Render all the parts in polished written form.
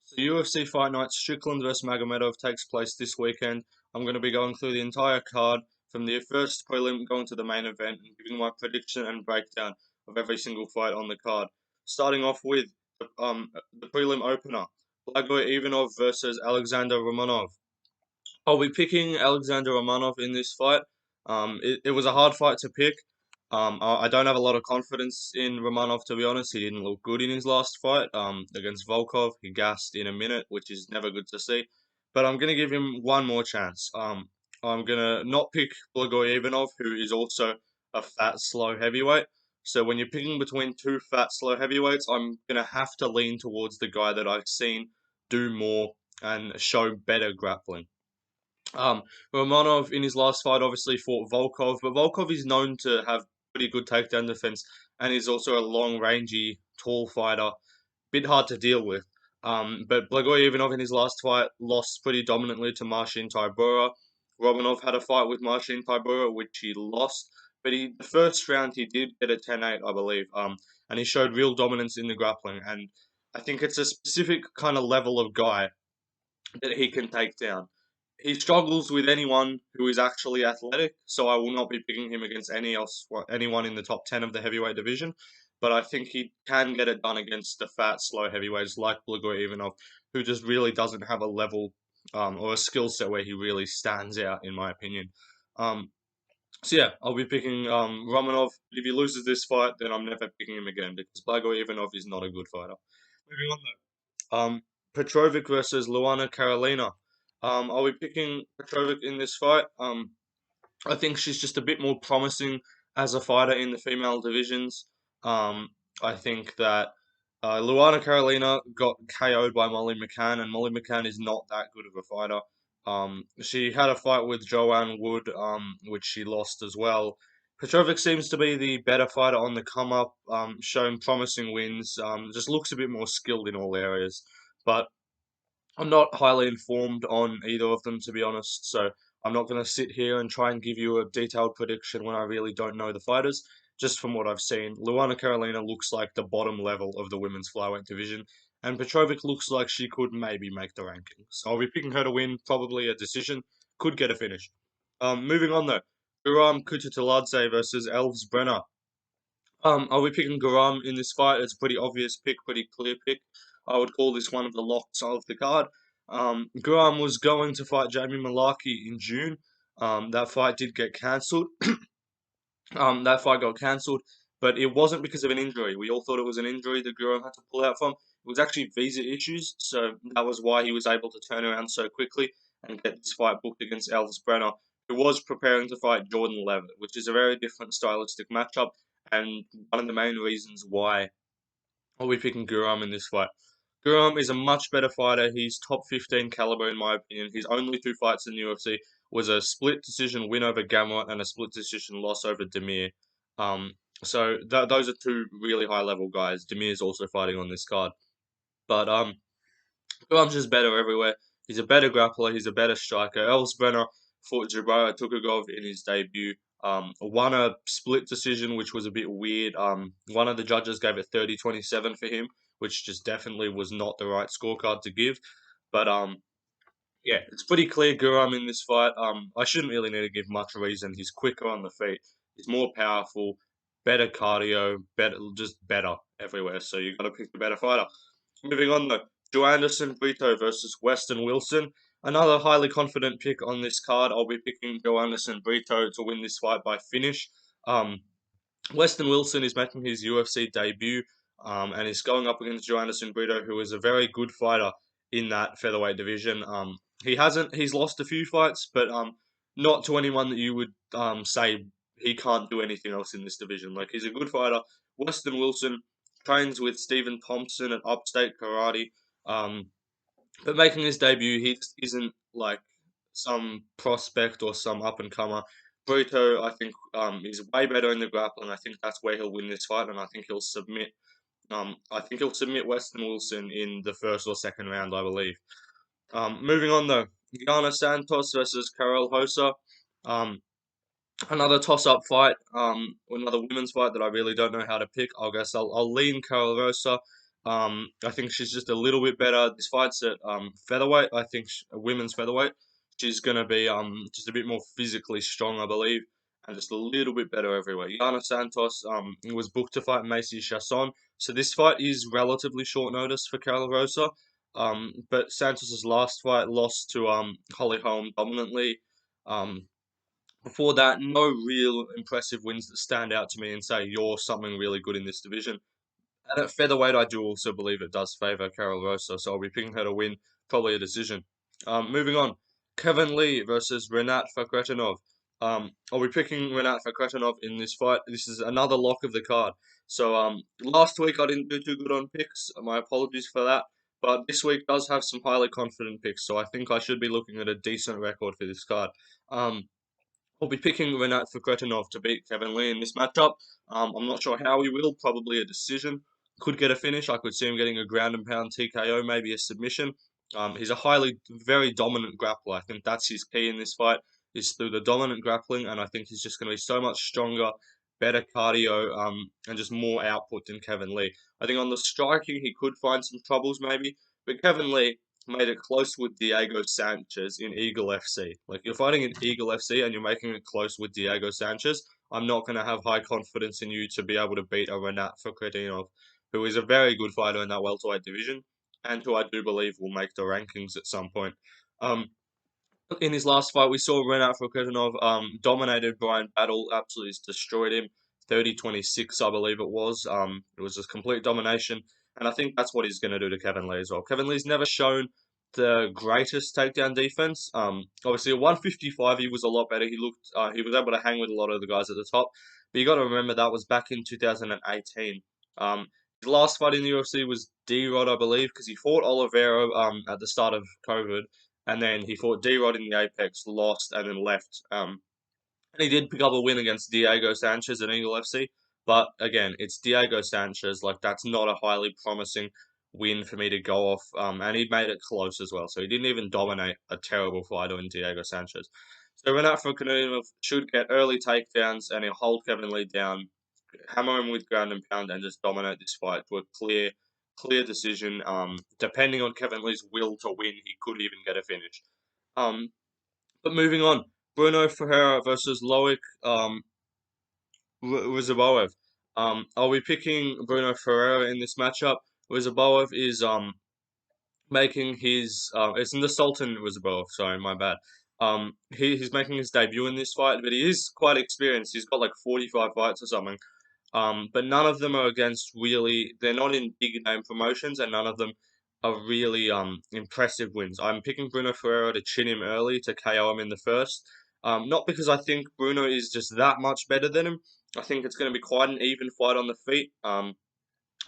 So UFC Fight Night Strickland vs Magomedov takes place this weekend. I'm going to be going through the entire card from the first prelim going to the main event and giving my prediction and breakdown of every single fight on the card. Starting off with the prelim opener, Blagoy Ivanov versus Alexander Romanov. I'll be picking Alexander Romanov in this fight. It was a hard fight to pick. I don't have a lot of confidence in Romanov, to be honest. He didn't look good in his last fight against Volkov. He gassed in a minute, which is never good to see. But I'm going to give him one more chance. I'm going to not pick Blagoy Ivanov, who is also a fat, slow heavyweight. So when you're picking between two fat, slow heavyweights, I'm going to have to lean towards the guy that I've seen do more and show better grappling. Um, Romanov in his last fight obviously fought Volkov, but Volkov is known to have pretty good takedown defense and is also a long, rangy, tall fighter. Bit hard to deal with. But Blagoy Ivanov in his last fight lost pretty dominantly to Marcin Tybura. Romanov had a fight with Marcin Tybura, which he lost. But the first round he did get a 10-8, I believe. And he showed real dominance in the grappling. And I think it's a specific kind of level of guy that he can take down. He struggles with anyone who is actually athletic, so I will not be picking him against anyone in the top 10 of the heavyweight division. But I think he can get it done against the fat, slow heavyweights like Blagoy Ivanov, who just really doesn't have a level or a skill set where he really stands out, in my opinion. Um, so yeah, I'll be picking Romanov. If he loses this fight, then I'm never picking him again because Blagoy Ivanov is not a good fighter. Moving on Petrovic versus Luana Carolina. I'll be picking Petrovic in this fight. I think she's just a bit more promising as a fighter in the female divisions. I think that Luana Carolina got KO'd by Molly McCann, and Molly McCann is not that good of a fighter. She had a fight with Joanne Wood, which she lost as well. Petrovic seems to be the better fighter on the come up, showing promising wins. Just looks a bit more skilled in all areas, but I'm not highly informed on either of them, to be honest. So I'm not going to sit here and try and give you a detailed prediction when I really don't know the fighters. Just from what I've seen, Luana Carolina looks like the bottom level of the women's flyweight division, and Petrovic looks like she could maybe make the rankings. So I'll be picking her to win, probably a decision, could get a finish. Moving on though, Guram Kutateladze versus Elves Brenner. I'll be picking Guram in this fight. It's a pretty obvious pick, pretty clear pick. I would call this one of the locks of the card. Guram was going to fight Jamie Malarkey in June. That fight did get cancelled. That fight got cancelled, but it wasn't because of an injury. We all thought it was an injury that Guram had to pull out from. It was actually visa issues, so that was why he was able to turn around so quickly and get this fight booked against Elvis Brenner, who was preparing to fight Jordan Levitt, which is a very different stylistic matchup, and one of the main reasons why I'll be picking Guram in this fight. Guram is a much better fighter. He's top 15 caliber in my opinion. His only two fights in the UFC was a split decision win over Gamrot and a split decision loss over Demir. So those are two really high level guys. Demir's also fighting on this card, but Guram's just better everywhere. He's a better grappler. He's a better striker. Elvis Brenner fought Jabara Tukagov in his debut. Won a split decision, which was a bit weird. One of the judges gave it 30-27 for him, which just definitely was not the right scorecard to give. But yeah, it's pretty clear Guram in this fight. I shouldn't really need to give much reason. He's quicker on the feet. He's more powerful, better cardio, just better everywhere. So you got to pick the better fighter. Moving on though, Joanderson Brito versus Weston Wilson. Another highly confident pick on this card. I'll be picking Joanderson Brito to win this fight by finish. Weston Wilson is making his UFC debut and is going up against Joanderson Brito, who is a very good fighter in that featherweight division. He's lost a few fights, but not to anyone that you would say he can't do anything else in this division. Like, he's a good fighter. Weston Wilson trains with Stephen Thompson at Upstate Karate. But making his debut, he isn't like some prospect or some up and comer. Brito, I think, is way better in the grappling. I think that's where he'll win this fight, and I think he'll submit. I think he'll submit Weston Wilson in the first or second round, I believe. Moving on though, Yana Santos versus Karol Rosa. Another toss-up fight. Another women's fight that I really don't know how to pick. I'll lean Karol Rosa. I think she's just a little bit better. This fight's at featherweight. I think women's featherweight. She's gonna be just a bit more physically strong, I believe, and just a little bit better everywhere. Yana Santos was booked to fight Macy Chasson, so this fight is relatively short notice for Karol Rosa. But Santos's last fight lost to Holly Holm dominantly. Um, Before that, no real impressive wins that stand out to me and say you're something really good in this division. And at featherweight, I do also believe it does favour Karol Rosa, so I'll be picking her to win, probably a decision. Moving on, Kevin Lee versus Rinat Fakhretdinov. I'll be picking Rinat Fakhretdinov in this fight. This is another lock of the card. So last week I didn't do too good on picks. My apologies for that. But this week does have some highly confident picks, so I think I should be looking at a decent record for this card. I'll be picking Rinat Fakhretdinov to beat Kevin Lee in this matchup. I'm not sure how he will. Probably a decision. Could get a finish. I could see him getting a ground and pound TKO, maybe a submission. He's a very dominant grappler. I think that's his key in this fight, is through the dominant grappling, and I think he's just going to be so much stronger, better cardio, and just more output than Kevin Lee. I think on the striking, he could find some troubles maybe, but Kevin Lee made it close with Diego Sanchez in Eagle FC. Like, you're fighting in Eagle FC and you're making it close with Diego Sanchez. I'm not going to have high confidence in you to be able to beat a Rinat Fakhretdinov, who is a very good fighter in that welterweight division and who I do believe will make the rankings at some point. Um, in his last fight, we saw Rinat Fakhretdinov dominated Brian Battle, absolutely destroyed him, 30-26, I believe it was. It was a complete domination, and I think that's what he's going to do to Kevin Lee as well. Kevin Lee's never shown the greatest takedown defense. Obviously at 155, he was a lot better. He was able to hang with a lot of the guys at the top, but you got to remember that was back in 2018. His last fight in the UFC was D-Rod, I believe, because he fought Oliveira at the start of COVID, and then he fought D-Rod in the Apex, lost, and then left. And he did pick up a win against Diego Sanchez at Eagle FC, but again, it's Diego Sanchez. Like, that's not a highly promising win for me to go off. And he made it close as well, so he didn't even dominate a terrible fighter in Diego Sanchez. So Rinat Fakhretdinov should get early takedowns, and he'll hold Kevin Lee down, hammer him with ground and pound, and just dominate this fight to a clear decision. Depending on Kevin Lee's will to win, he could even get a finish. Um, but moving on, Bruno Ferreira versus Loic Ruziboev. I'll be picking Bruno Ferreira in this matchup. Ruziboev is making his it's Nursulton Ruziboev. Sorry, my bad. He's making his debut in this fight, but he is quite experienced. He's got like 45 fights or something. But none of them are against really. They're not in big name promotions, and none of them are really impressive wins. I'm picking Bruno Ferreira to chin him early to KO him in the first. Not because I think Bruno is just that much better than him. I think it's going to be quite an even fight on the feet. I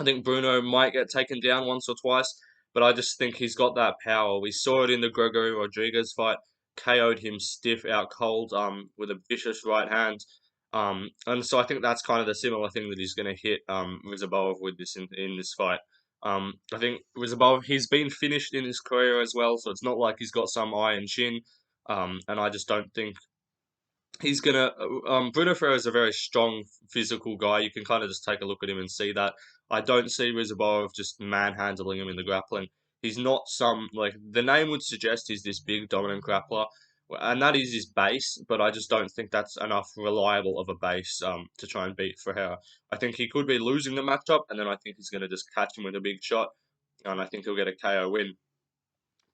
think Bruno might get taken down once or twice, but I just think he's got that power. We saw it in the Gregory Rodriguez fight, KO'd him stiff out cold with a vicious right hand. And so I think that's kind of the similar thing that he's going to hit Ruziboev with this in this fight. I think Ruziboev, he's been finished in his career as well, so it's not like he's got some iron chin. And I just don't think he's gonna. Bruno Ferreira is a very strong physical guy. You can kind of just take a look at him and see that. I don't see Ruziboev just manhandling him in the grappling. He's not some, like, the name would suggest he's this big dominant grappler, and that is his base. But I just don't think that's enough reliable of a base to try and beat Ferreira. I think he could be losing the matchup, and then I think he's gonna just catch him with a big shot, and I think he'll get a KO win.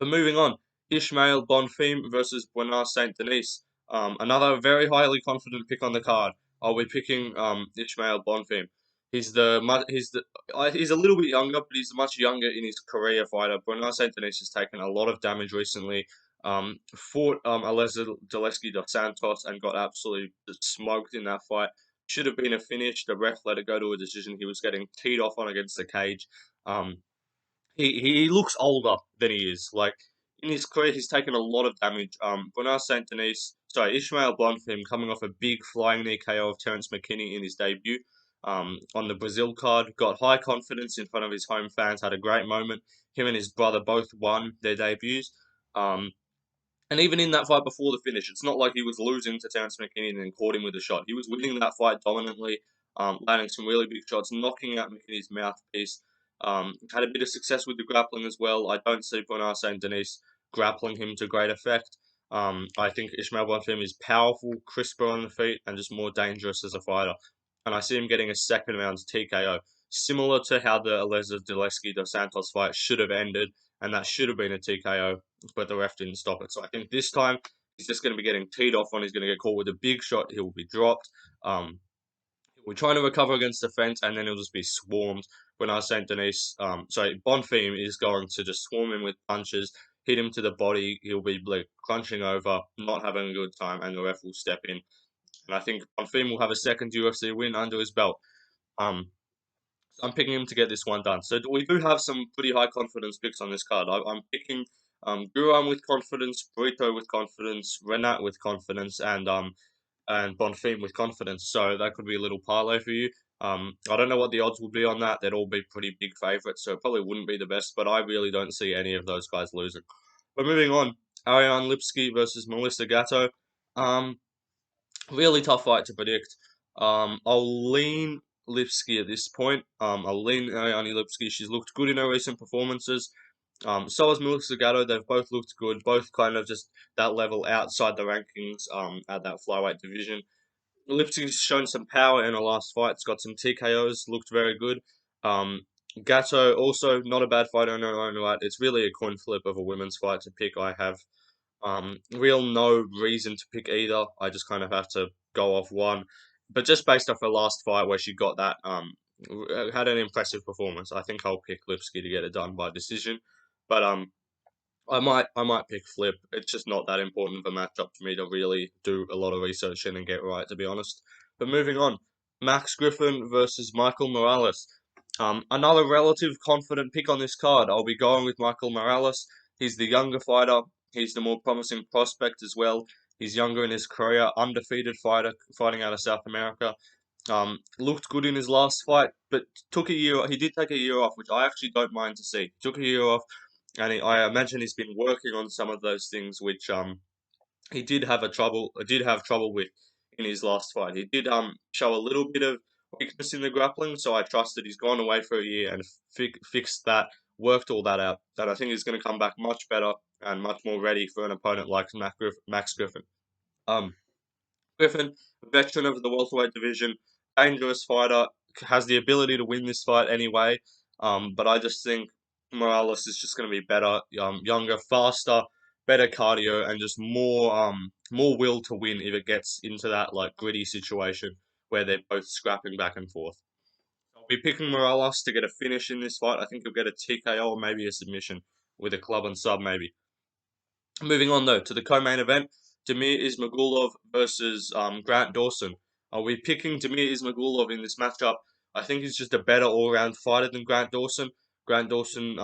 But moving on, Ismael Bonfim versus Benoit Saint Denis. Another very highly confident pick on the card. I'll be picking Ismael Bonfim. He's a little bit younger, but he's much younger in his career fighter. Benoit Saint Denis has taken a lot of damage recently. Fought Alexei dos Santos and got absolutely smoked in that fight. Should have been a finish. The ref let it go to a decision. He was getting teed off on against the cage. He looks older than he is. Like, in his career, he's taken a lot of damage. Bernard Saint Denis, sorry, Ismael Bonfim coming off a big flying knee KO of Terence McKinney in his debut. On the Brazil card, got high confidence in front of his home fans, had a great moment. Him and his brother both won their debuts. And even in that fight before the finish, it's not like he was losing to Terence McKinney and then caught him with a shot. He was winning that fight dominantly, landing some really big shots, knocking out McKinney's mouthpiece. Had a bit of success with the grappling as well. I don't see Denis grappling him to great effect. I think Ismael Bonfim is powerful, crisper on the feet, and just more dangerous as a fighter. And I see him getting a second round TKO, similar to how the Elves Deleski dos Santos fight should have ended, and that should have been a TKO, but the ref didn't stop it. So I think this time he's just going to be getting teed off on. He's going to get caught with a big shot. He will be dropped. We're trying to recover against the fence, and then he'll just be swarmed. When I was saying Denis, Bonfim is going to just swarm him with punches, hit him to the body. He'll be like crunching over, not having a good time, and the ref will step in. And I think Bonfim will have a second UFC win under his belt. So I'm picking him to get this one done. So we do have some pretty high confidence picks on this card. I'm picking Guram with confidence, Brito with confidence, Rinat with confidence, and Bonfim with confidence. So that could be a little parlay for you. I don't know what the odds will be on that. They'd all be pretty big favourites, so it probably wouldn't be the best, but I really don't see any of those guys losing. But moving on, Ariane Lipski versus Melissa Gatto. Really tough fight to predict. I'll lean Lipski at this point. I'll lean Ariane Lipski. She's looked good in her recent performances. So has Melissa Gatto. They've both looked good, both kind of just that level outside the rankings at that flyweight division. Lipski's shown some power in her last fights, got some TKOs, looked very good. Gatto, also not a bad fighter in her own right. It's really a coin flip of a women's fight to pick. I have real no reason to pick either. I just kind of have to go off one. But just based off her last fight where she got that, had an impressive performance, I think I'll pick Lipski to get it done by decision. But I might pick Flip. It's just not that important of a matchup for me to really do a lot of research in and get right, to be honest. But moving on, Max Griffin versus Michael Morales. Another relative confident pick on this card. I'll be going with Michael Morales. He's the younger fighter. He's the more promising prospect as well. He's younger in his career, undefeated fighter fighting out of South America. Looked good in his last fight, but took a year. He did take a year off, which I actually don't mind to see. Took a year off, and I imagine he's been working on some of those things, which he did have trouble with in his last fight. He did show a little bit of weakness in the grappling, so I trust that he's gone away for a year and fixed that, worked all that out. That I think he's going to come back much better and much more ready for an opponent like Max Griffin. Um, Griffin, veteran of the welterweight division, dangerous fighter, has the ability to win this fight anyway. But I just think Morales is just going to be better, younger, faster, better cardio, and just more will to win if it gets into that like gritty situation where they're both scrapping back and forth. I'll be picking Morales to get a finish in this fight. I think he'll get a TKO or maybe a submission with a club and sub maybe. Moving on though to the co-main event, Damir Ismagulov versus Grant Dawson. Are we picking Damir Ismagulov in this matchup? I think he's just a better all-round fighter than Grant Dawson. Grant Dawson,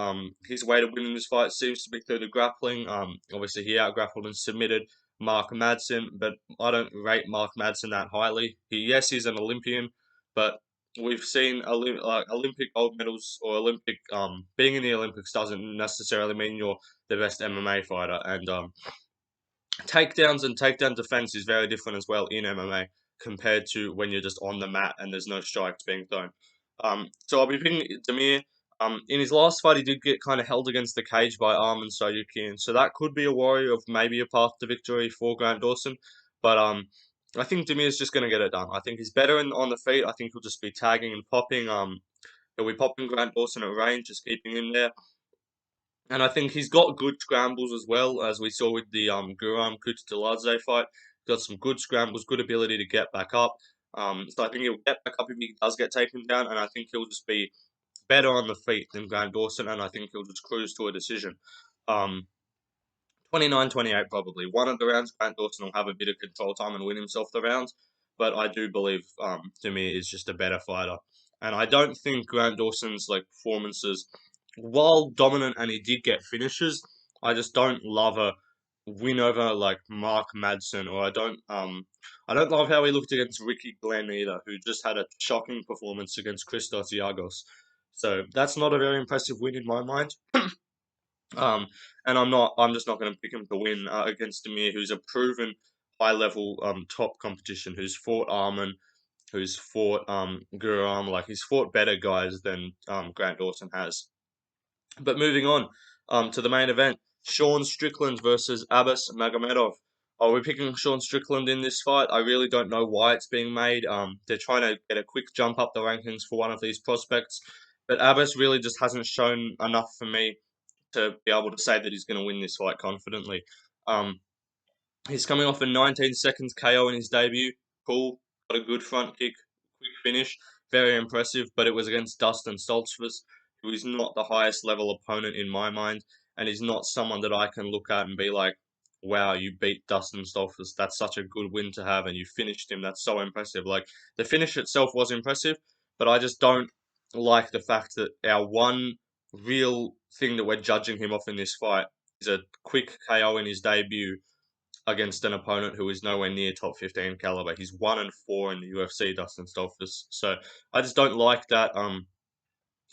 his way to win this fight seems to be through the grappling. Obviously he out-grappled and submitted Mark Madsen, but I don't rate Mark Madsen that highly. Yes, he's an Olympian, but we've seen Olympic gold medals or Olympic being in the Olympics doesn't necessarily mean you're the best MMA fighter. And takedowns and takedown defense is very different as well in MMA compared to when you're just on the mat and there's no strikes being thrown. So I'll be picking Damir. In his last fight, he did get kind of held against the cage by Arman Sayukian, so that could be a worry of maybe a path to victory for Grant Dawson. But I think Damir's just going to get it done. I think he's better on the feet. I think he'll just be tagging and popping. He'll be popping Grant Dawson at range, just keeping him there. And I think he's got good scrambles as well, as we saw with the Guram Kutateladze fight. Got some good scrambles, good ability to get back up. So I think he'll get back up if he does get taken down, and I think he'll just be better on the feet than Grant Dawson, and I think he'll just cruise to a decision. 29-28 probably. One of the rounds, Grant Dawson will have a bit of control time and win himself the rounds, but I do believe Damir is just a better fighter. And I don't think Grant Dawson's performances, while dominant and he did get finishes, I just don't love a win over Mark Madsen, or I don't love how he looked against Ricky Glenn either, who just had a shocking performance against Christos Iagos. So that's not a very impressive win in my mind. And I'm just not going to pick him to win against Damir, who's a proven high level top competition, who's fought Arman, who's fought Guram. Like, he's fought better guys than Grant Dawson has. But moving on to the main event, Sean Strickland versus Abbas Magomedov. Are we picking Sean Strickland in this fight? I really don't know why it's being made. They're trying to get a quick jump up the rankings for one of these prospects, but Abbas really just hasn't shown enough for me to be able to say that he's going to win this fight confidently. Um, He's coming off a 19 seconds KO in his debut. Cool. Got a good front kick, quick finish. Very impressive, but it was against Dustin Stoltzfus, who is not the highest level opponent in my mind, and he's not someone that I can look at and be like, wow, you beat Dustin Stoltzfus. That's such a good win to have, and you finished him. That's so impressive. Like, the finish itself was impressive, but I just don't like the fact that our one real thing that we're judging him off in this fight is a quick KO in his debut against an opponent who is nowhere near top 15 caliber. He's 1-4 in the UFC, Dustin Stoltzfus. So I just don't like that. I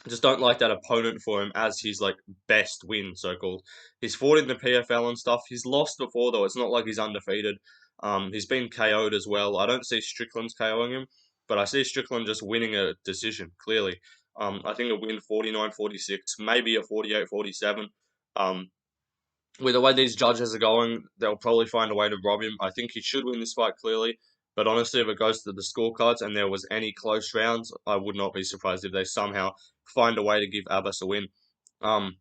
just don't like that opponent for him as his like best win, so called. He's fought in the PFL and stuff. He's lost before though. It's not like he's undefeated. He's been KO'd as well. I don't see Strickland's KOing him, but I see Strickland just winning a decision clearly. I think a win 49-46, maybe a 48-47. With the way these judges are going, they'll probably find a way to rob him. I think he should win this fight clearly. But honestly, if it goes to the scorecards and there was any close rounds, I would not be surprised if they somehow find a way to give Abbas a win. Um,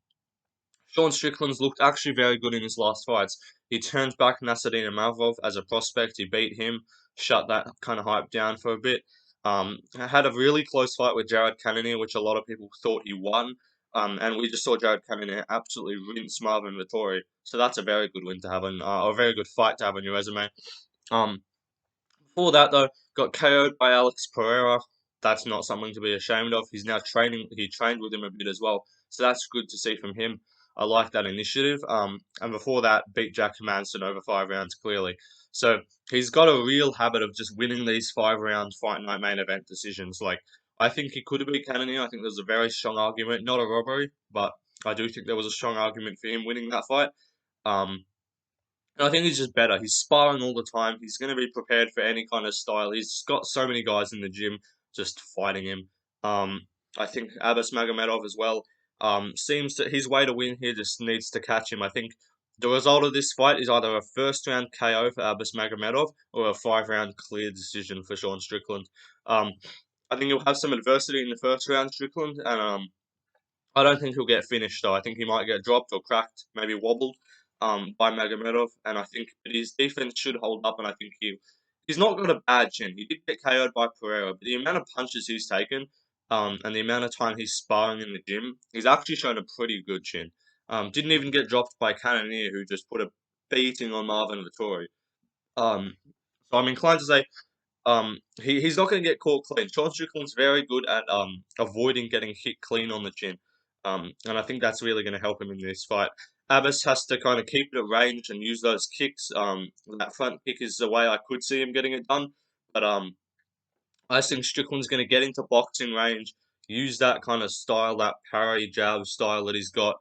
Sean Strickland's looked actually very good in his last fights. He turned back Nasruddin Imavov as a prospect. He beat him, shut that kind of hype down for a bit. Had a really close fight with Jared Cannonier, which a lot of people thought he won. And we just saw Jared Cannonier absolutely rinse Marvin Vettori. So that's a very good win to have, and a very good fight to have on your resume. Um, Before that, though, got KO'd by Alex Pereira. That's not something to be ashamed of. He's now training. He trained with him a bit as well, so that's good to see from him. I like that initiative. And before that, beat Jack Manson over 5 rounds clearly. So he's got a real habit of just winning these 5 round fight night main event decisions. Like, I think he could have beat Cannonier. I think there's a very strong argument, not a robbery, but I do think there was a strong argument for him winning that fight. Um, and I think he's just better. He's sparring all the time. He's going to be prepared for any kind of style. He's just got so many guys in the gym just fighting him. Um, I think Abbas Magomedov as well seems that his way to win here just needs to catch him. I think the result of this fight is either a first round KO for Abbas Magomedov or a 5 round clear decision for Sean Strickland. Um, I think he'll have some adversity in the first round, Strickland, and I don't think he'll get finished though. I think he might get dropped or cracked, maybe wobbled by Magomedov, and I think that his defense should hold up. And I think he's not got a bad chin. He did get KO'd by Pereira, but the amount of punches he's taken, and the amount of time he's sparring in the gym, he's actually shown a pretty good chin. Didn't even get dropped by Cannonier, who just put a beating on Marvin Vettori. So I'm inclined to say he's not going to get caught clean. Sean Strickland's very good at avoiding getting hit clean on the chin, and I think that's really going to help him in this fight. Abbas has to kind of keep it at range and use those kicks. That front kick is the way I could see him getting it done, but I think Strickland's going to get into boxing range, use that kind of style, that parry jab style that he's got,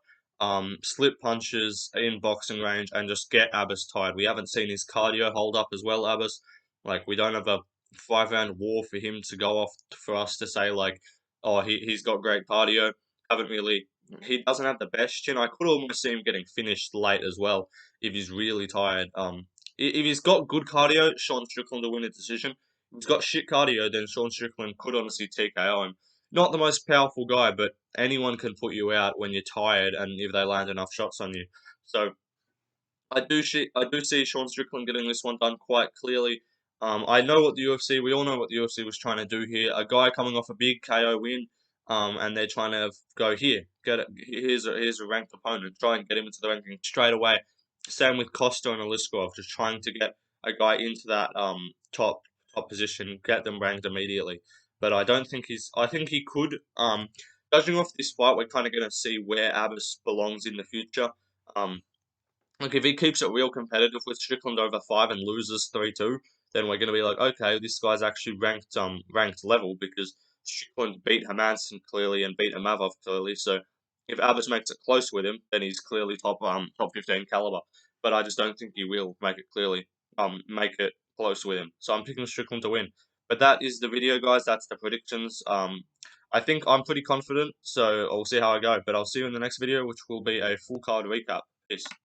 slip punches in boxing range, and just get Abbas tired. We haven't seen his cardio hold up as well, Abbas. Like, we don't have a 5 round war for him to go off for us to say, like, oh, he's got great cardio. Haven't really. He doesn't have the best chin. I could almost see him getting finished late as well if he's really tired. If he's got good cardio, Sean Strickland will win a decision. He's got shit cardio, then Sean Strickland could honestly TKO him. Not the most powerful guy, but anyone can put you out when you're tired and if they land enough shots on you. So I do see Sean Strickland getting this one done quite clearly. I know what the UFC, we all know what the UFC was trying to do here. A guy coming off a big KO win, and they're trying to go here, get it. Here's a ranked opponent, try and get him into the ranking straight away. Same with Costa and Aliskerov, just trying to get a guy into that top position, get them ranked immediately. But I don't think he's. I think he could. Judging off this fight, we're kind of going to see where Abbas belongs in the future. Um, like, if he keeps it real competitive with Strickland over 5 and loses 3-2, then we're going to be like, okay, this guy's actually ranked level because Strickland beat Hermanson clearly and beat Imavov clearly. So if Abbas makes it close with him, then he's clearly top 15 caliber. But I just don't think he will make it close with him. So I'm picking Strickland to win. But that is the video, guys. That's the predictions. I think I'm pretty confident, so I'll see how I go. But I'll see you in the next video, which will be a full card recap. Peace.